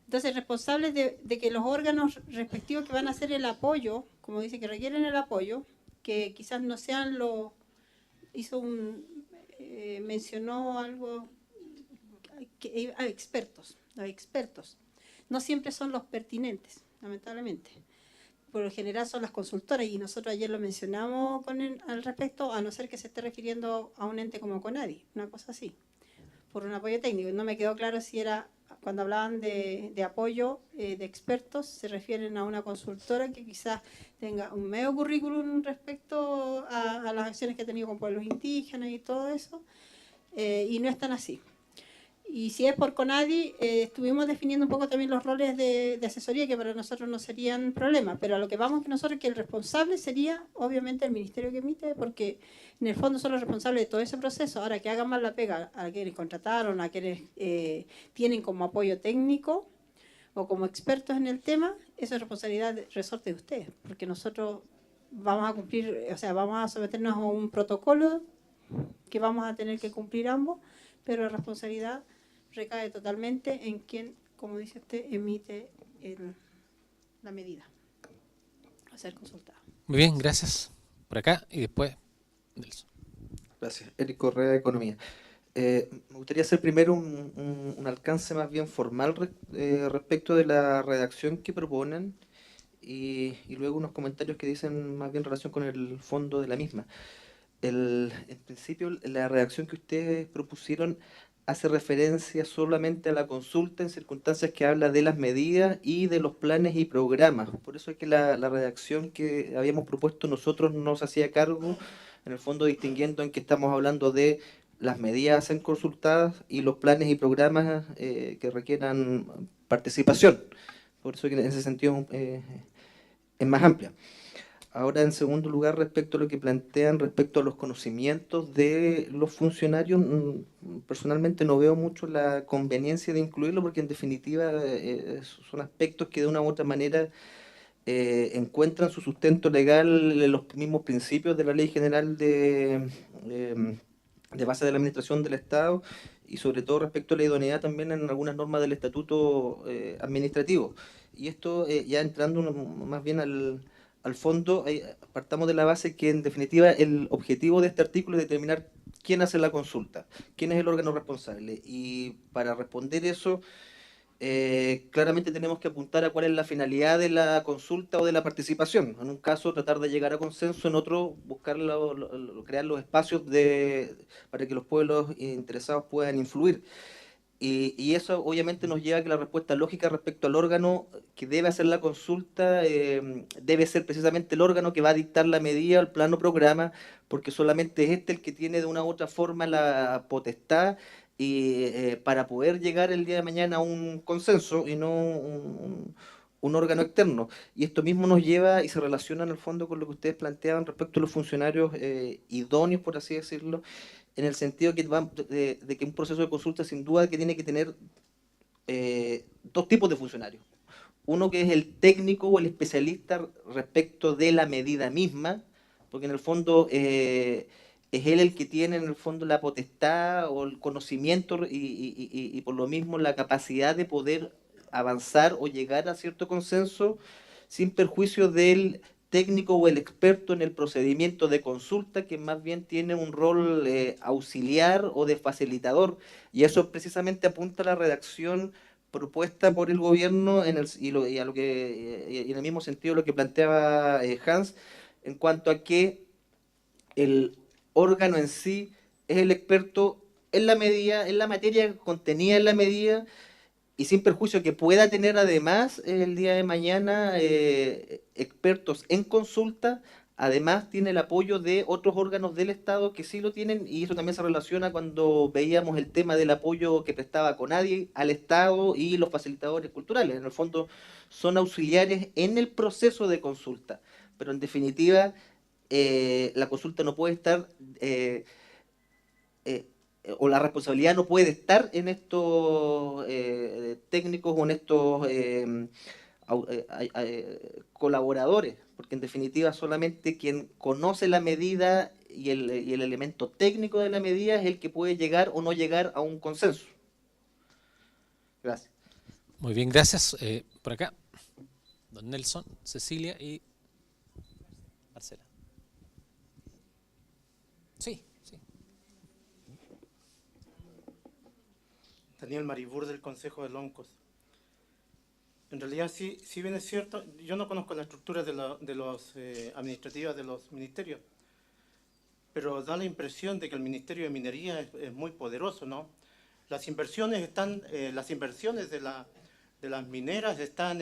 Entonces, responsables de que los órganos respectivos que van a hacer el apoyo, como dice, que requieren el apoyo, que quizás no sean los, mencionó algo, que a expertos, no siempre son los pertinentes, lamentablemente. Por lo general son las consultoras, y nosotros ayer lo mencionamos al respecto, a no ser que se esté refiriendo a un ente como CONADI, una cosa así, por un apoyo técnico. No me quedó claro si era, cuando hablaban de apoyo de expertos, se refieren a una consultora que quizás tenga un medio currículum respecto a las acciones que ha tenido con pueblos indígenas y todo eso, y no es tan así. Y si es por CONADI, estuvimos definiendo un poco también los roles de asesoría, que para nosotros no serían problema, pero a lo que vamos que nosotros, que el responsable sería obviamente el ministerio que emite, porque en el fondo son los responsables de todo ese proceso. Ahora, que hagan mal la pega a quienes contrataron, a quienes tienen como apoyo técnico o como expertos en el tema, eso es responsabilidad resorte de ustedes, porque nosotros vamos a cumplir, o sea, vamos a someternos a un protocolo que vamos a tener que cumplir ambos, pero la responsabilidad recae totalmente en quien, como dice usted, emite la medida a ser consultada. Muy bien, gracias. Por acá y después Nelson. Gracias. Eric Correa, Economía. Me gustaría hacer primero un alcance más bien formal respecto de la redacción que proponen y luego unos comentarios que dicen más bien relación con el fondo de la misma. En principio, la redacción que ustedes propusieron hace referencia solamente a la consulta en circunstancias que habla de las medidas y de los planes y programas. Por eso es que la redacción que habíamos propuesto nosotros no se hacía cargo, en el fondo distinguiendo en que estamos hablando de las medidas a ser consultadas y los planes y programas que requieran participación. Por eso que en ese sentido es más amplia. Ahora, en segundo lugar, respecto a lo que plantean, respecto a los conocimientos de los funcionarios, personalmente no veo mucho la conveniencia de incluirlo porque en definitiva son aspectos que de una u otra manera encuentran su sustento legal en los mismos principios de la Ley General de Base de la Administración del Estado y sobre todo respecto a la idoneidad también en algunas normas del Estatuto Administrativo. Y esto ya entrando más bien al fondo, partamos de la base que en definitiva el objetivo de este artículo es determinar quién hace la consulta, quién es el órgano responsable. Y para responder eso, claramente tenemos que apuntar a cuál es la finalidad de la consulta o de la participación. En un caso, tratar de llegar a consenso, en otro, buscar crear los espacios para que los pueblos interesados puedan influir. Y eso obviamente nos lleva a que la respuesta lógica respecto al órgano que debe hacer la consulta debe ser precisamente el órgano que va a dictar la medida, el plano programa, porque solamente es este el que tiene de una u otra forma la potestad y, para poder llegar el día de mañana a un consenso y no un órgano externo. Y esto mismo nos lleva y se relaciona en el fondo con lo que ustedes planteaban respecto a los funcionarios idóneos, por así decirlo, en el sentido de que un proceso de consulta sin duda que tiene que tener dos tipos de funcionarios. Uno que es el técnico o el especialista respecto de la medida misma, porque en el fondo es él el que tiene en el fondo la potestad o el conocimiento y por lo mismo la capacidad de poder avanzar o llegar a cierto consenso sin perjuicio del técnico o el experto en el procedimiento de consulta, que más bien tiene un rol auxiliar o de facilitador. Y eso precisamente apunta a la redacción propuesta por el gobierno y en el mismo sentido lo que planteaba Hans, en cuanto a que el órgano en sí es el experto en la medida, en la materia contenida en la medida, y sin perjuicio que pueda tener además el día de mañana expertos en consulta, además tiene el apoyo de otros órganos del Estado que sí lo tienen, y eso también se relaciona cuando veíamos el tema del apoyo que prestaba CONADI al Estado y los facilitadores culturales. En el fondo son auxiliares en el proceso de consulta, pero en definitiva la consulta no puede estar... eh, o la responsabilidad no puede estar en estos técnicos o en estos colaboradores, porque en definitiva solamente quien conoce la medida y el elemento técnico de la medida es el que puede llegar o no llegar a un consenso. Gracias. Muy bien, gracias. Por acá, don Nelson, Cecilia y Marcela. Sí, sí. Daniel Maribur del Consejo de Loncos. En realidad, sí, si bien es cierto, yo no conozco la estructura de los administrativas de los ministerios, pero da la impresión de que el Ministerio de Minería es muy poderoso, ¿no? Las inversiones de las mineras están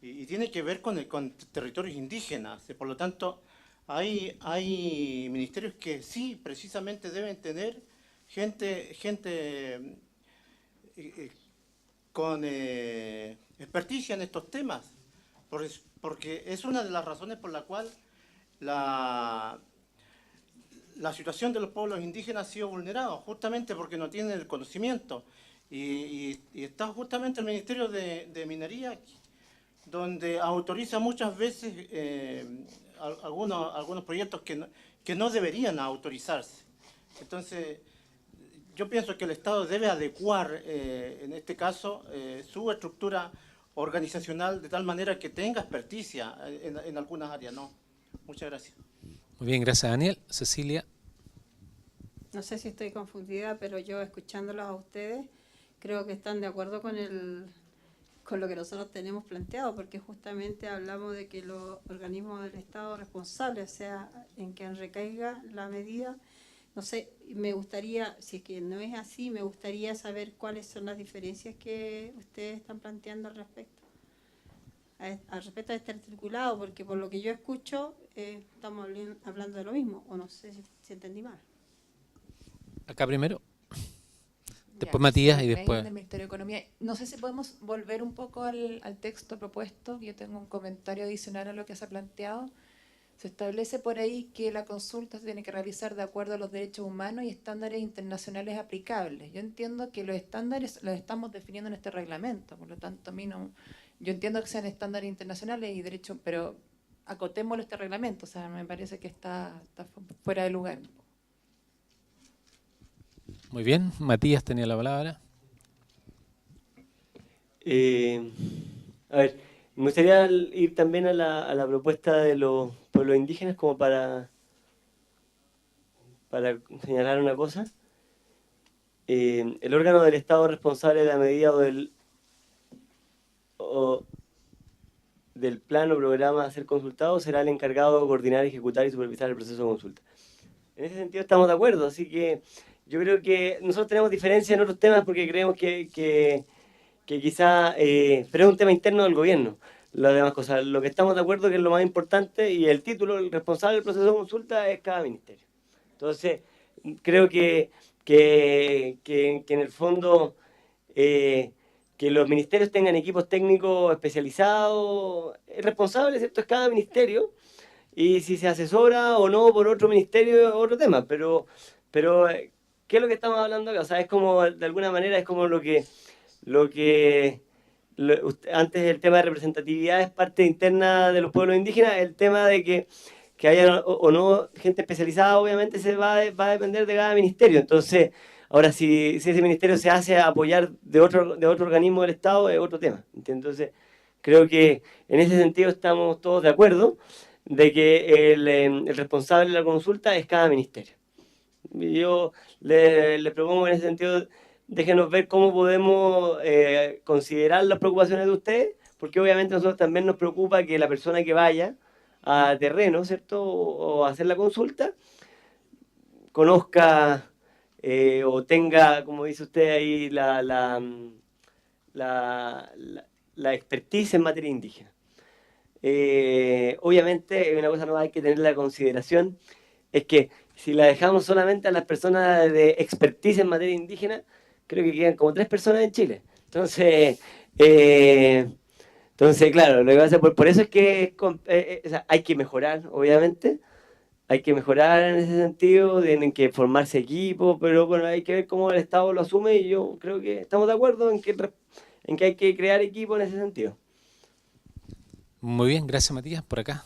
y tiene que ver con territorios indígenas. Por lo tanto, hay ministerios que sí, precisamente deben tener gente con experticia en estos temas, porque es una de las razones por la cual la situación de los pueblos indígenas ha sido vulnerada, justamente porque no tienen el conocimiento. Y está justamente el Ministerio de Minería, donde autoriza muchas veces algunos proyectos que no deberían autorizarse. Entonces, yo pienso que el Estado debe adecuar, en este caso, su estructura organizacional de tal manera que tenga experticia en algunas áreas, ¿no? Muchas gracias. Muy bien, gracias, Daniel. Cecilia. No sé si estoy confundida, pero yo escuchándolos a ustedes, creo que están de acuerdo con lo que nosotros tenemos planteado, porque justamente hablamos de que los organismos del Estado responsables, o sea, en que recaiga la medida. No sé, me gustaría, si es que no es así, me gustaría saber cuáles son las diferencias que ustedes están planteando al respecto de este articulado, porque por lo que yo escucho, estamos hablando de lo mismo, o no sé si entendí mal. Acá primero. Después Ya, Matías y Marcela después... Klein, del Ministerio de Economía. No sé si podemos volver un poco al texto propuesto. Yo tengo un comentario adicional a lo que se ha planteado. Se establece por ahí que la consulta se tiene que realizar de acuerdo a los derechos humanos y estándares internacionales aplicables. Yo entiendo que los estándares los estamos definiendo en este reglamento, por lo tanto a mí no... Yo entiendo que sean estándares internacionales y derechos, pero acotémoslo a este reglamento, o sea, me parece que está fuera de lugar. Muy bien, Matías tenía la palabra. A ver, me gustaría ir también a la propuesta de los pueblos indígenas como para señalar una cosa. El órgano del Estado responsable de la medida del plan o programa a ser consultado será el encargado de coordinar, ejecutar y supervisar el proceso de consulta. En ese sentido estamos de acuerdo, así que yo creo que nosotros tenemos diferencias en otros temas porque creemos que quizá, pero es un tema interno del gobierno, las demás cosas. Lo que estamos de acuerdo que es lo más importante y el título, el responsable del proceso de consulta es cada ministerio. Entonces, creo que en el fondo que los ministerios tengan equipos técnicos especializados, es responsable, ¿cierto? Es cada ministerio, y si se asesora o no por otro ministerio es otro tema, pero ¿qué es lo que estamos hablando acá? O sea, es como, de alguna manera, es como antes el tema de representatividad es parte interna de los pueblos indígenas, el tema de que haya o no gente especializada, obviamente se va a depender de cada ministerio. Entonces, ahora si ese ministerio se hace apoyar de otro organismo del Estado, es otro tema. Entonces, creo que en ese sentido estamos todos de acuerdo de que el responsable de la consulta es cada ministerio. Yo le propongo en ese sentido, déjenos ver cómo podemos considerar las preocupaciones de ustedes, porque obviamente a nosotros también nos preocupa que la persona que vaya a terreno, ¿cierto?, o a hacer la consulta, conozca o tenga, como dice usted ahí, la expertise en materia indígena. Obviamente, una cosa no hay que tener la consideración, es que si la dejamos solamente a las personas de expertise en materia indígena, creo que quedan como 3 personas en Chile. Entonces, claro, lo que pasa por eso es que o sea, hay que mejorar, obviamente. Hay que mejorar en ese sentido, tienen que formarse equipos, pero bueno, hay que ver cómo el Estado lo asume y yo creo que estamos de acuerdo en que hay que crear equipos en ese sentido. Muy bien, gracias Matías. Por acá.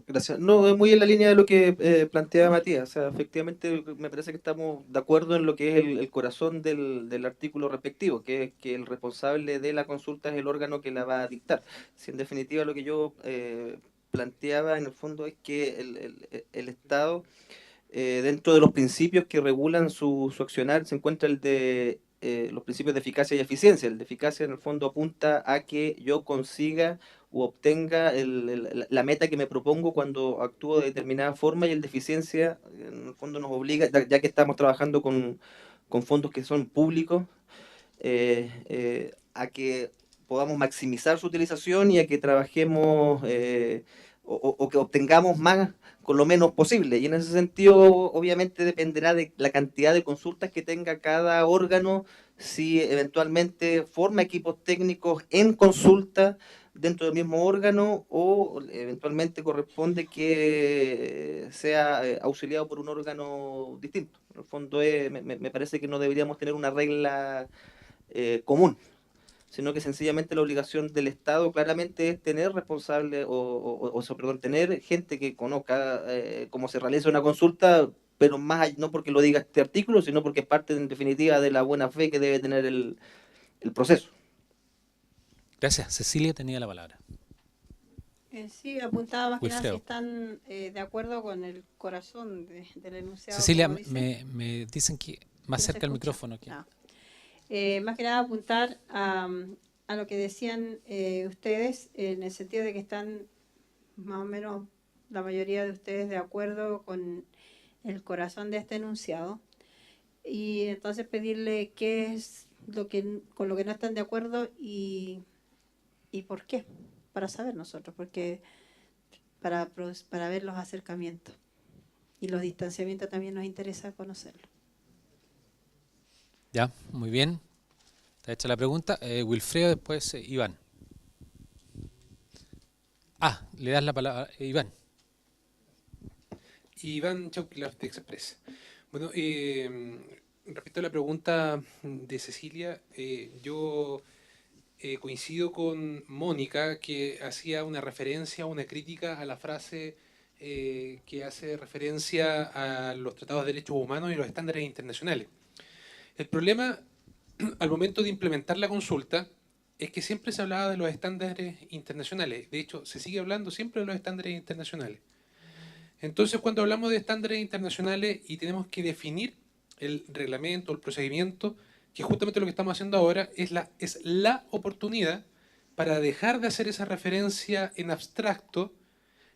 Gracias. No, es muy en la línea de lo que planteaba Matías. O sea, efectivamente me parece que estamos de acuerdo en lo que es el corazón del artículo respectivo, que es que el responsable de la consulta es el órgano que la va a dictar. Si en definitiva lo que yo planteaba en el fondo es que el Estado, dentro de los principios que regulan su accionar, se encuentra el de los principios de eficacia y eficiencia. El de eficacia en el fondo apunta a que yo consiga u obtenga la meta que me propongo cuando actúo de determinada forma, y el de eficiencia en el fondo nos obliga, ya que estamos trabajando con fondos que son públicos, a que podamos maximizar su utilización y a que trabajemos o que obtengamos más con lo menos posible. Y en ese sentido, obviamente, dependerá de la cantidad de consultas que tenga cada órgano, si eventualmente forma equipos técnicos en consulta dentro del mismo órgano, o eventualmente corresponde que sea auxiliado por un órgano distinto. En el fondo me parece que no deberíamos tener una regla común, sino que sencillamente la obligación del Estado claramente es tener responsable perdón, tener gente que conozca cómo se realiza una consulta, pero no porque lo diga este artículo, sino porque es parte en definitiva de la buena fe que debe tener el proceso. Gracias. Cecilia tenía la palabra. Sí, apuntaba más que nada si Wilfredo. están de acuerdo con el corazón del enunciado. Cecilia, como dice. me dicen que más ¿No se cerca al escucha? micrófono. Que... No. Más que nada apuntar a lo que decían ustedes, en el sentido de que están más o menos la mayoría de ustedes de acuerdo con el corazón de este enunciado, y entonces pedirle qué es con lo que no están de acuerdo y por qué, para saber nosotros, porque para ver los acercamientos y los distanciamientos también nos interesa conocerlo. Ya, muy bien. Está hecha la pregunta. Wilfredo, después Iván. Le das la palabra Iván. Iván Chauquilaf de Express. Bueno, respecto a la pregunta de Cecilia, yo coincido con Mónica, que hacía una referencia, una crítica a la frase que hace referencia a los tratados de derechos humanos y los estándares internacionales. El problema al momento de implementar la consulta es que siempre se hablaba de los estándares internacionales. De hecho, se sigue hablando siempre de los estándares internacionales. Entonces, cuando hablamos de estándares internacionales y tenemos que definir el reglamento, el procedimiento, que justamente lo que estamos haciendo ahora es la oportunidad para dejar de hacer esa referencia en abstracto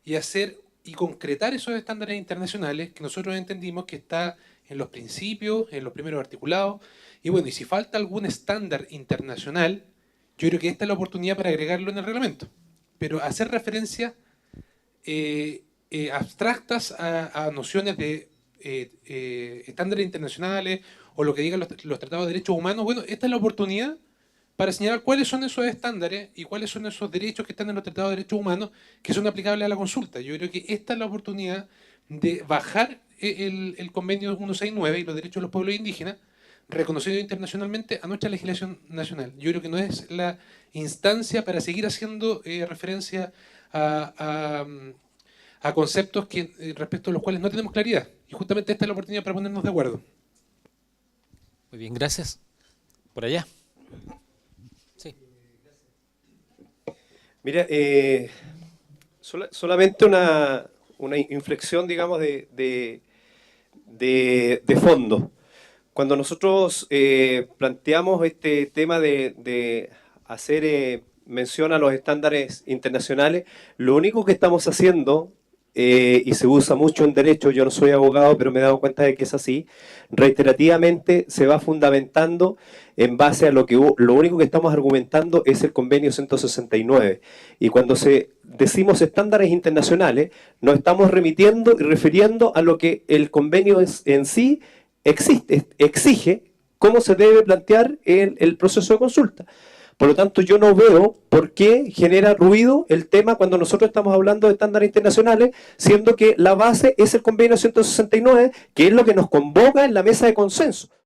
y concretar esos estándares internacionales que nosotros entendimos que está en los principios, en los primeros articulados. Y bueno, y si falta algún estándar internacional, yo creo que esta es la oportunidad para agregarlo en el reglamento. Pero hacer referencias abstractas a nociones de estándares internacionales o lo que digan los tratados de derechos humanos, bueno, esta es la oportunidad para señalar cuáles son esos estándares y cuáles son esos derechos que están en los tratados de derechos humanos que son aplicables a la consulta. Yo creo que esta es la oportunidad de bajar el convenio 169 y los derechos de los pueblos indígenas, reconocido internacionalmente, a nuestra legislación nacional. Yo creo que no es la instancia para seguir haciendo referencia a conceptos respecto a los cuales no tenemos claridad. Y justamente esta es la oportunidad para ponernos de acuerdo. Muy bien, gracias. Por allá. Sí. Mira, solamente una inflexión, digamos, de fondo. Cuando nosotros planteamos este tema de hacer mención a los estándares internacionales, lo único que estamos haciendo, y se usa mucho en derecho, yo no soy abogado, pero me he dado cuenta de que es así, reiterativamente se va fundamentando en base a lo único que estamos argumentando es el convenio 169. Y cuando decimos estándares internacionales, nos estamos remitiendo y refiriendo a lo que el convenio en sí exige cómo se debe plantear el proceso de consulta. Por lo tanto, yo no veo por qué genera ruido el tema cuando nosotros estamos hablando de estándares internacionales, siendo que la base es el convenio 169, que es lo que nos convoca en la mesa de consenso.